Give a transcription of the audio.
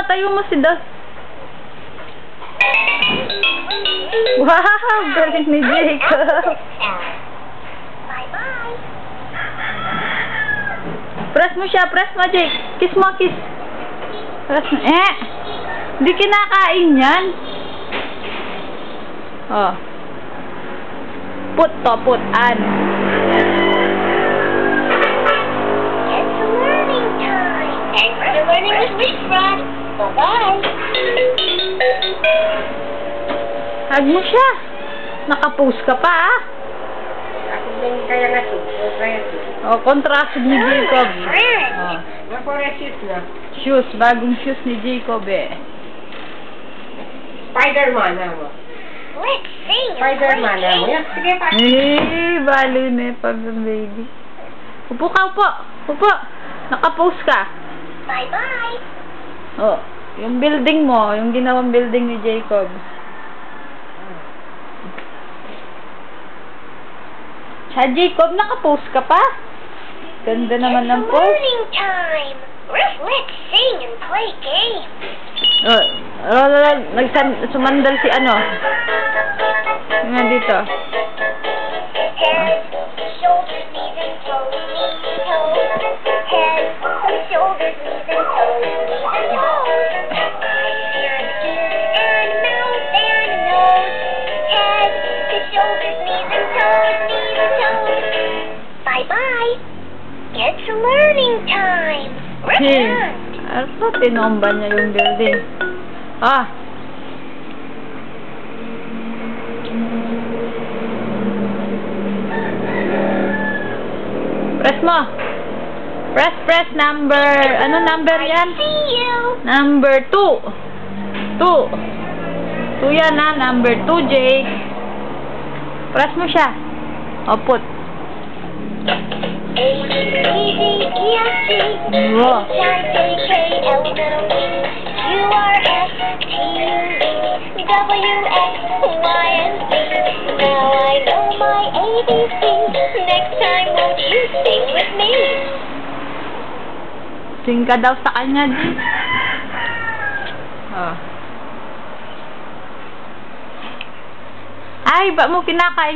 Tayo mo si Das. Wow, galing ni Jacob. Press mo siya, press mo, Jake. Kiss mo, kiss. Press mo. Hindi kinakain yan. Oh. Put to, put, an. It's learning time. Thanks for learning with Miss Frog. Bye-bye. Hug mo siya. Nakapost ka pa, ah. Ako din kaya nga ito. Oh, contrast ni Jacob. Oh. Naporesis na. Shoes, bagong shoes ni Jacob, eh. Spider-Man, mo. Let's sing and Spider-Man, play mo. games. Sige, pa. Balo na pag baby. Upo ka, upo. Upo. Nakapost ka. Bye-bye. Oh, yung building mo, yung ginawang building ni Jacob. Ha, Jacob, nakapost ka pa? Ganda naman ng It's post. learning time. Let's sing and play games. Sumandal si ano? Nga dito. Head, shoulders, knees and toes, knees and toes. Head, shoulders, knees and toes, knees and toes. Eyes and ears and mouth and nose. Head to shoulders, knees and toes, knees and toes. Bye-bye. It's learning time. Ano, tinomba niya yung building. Ah. Press mo. Press number. Ano number yan? See you. Number 2. 2 yan, ha. Number 2, Jake. Press mo siya. O, put. A-B-C-D-E-F-G Wow. H-I-J-K-L-M-N-O-P-Q-R-S-T-U-V-W-X-Y-and-Z. Now I know my ABC. Next time won't you sing with me? Sing ka daw sa kanya, Jake. Oh. Ay, ba mo kinakain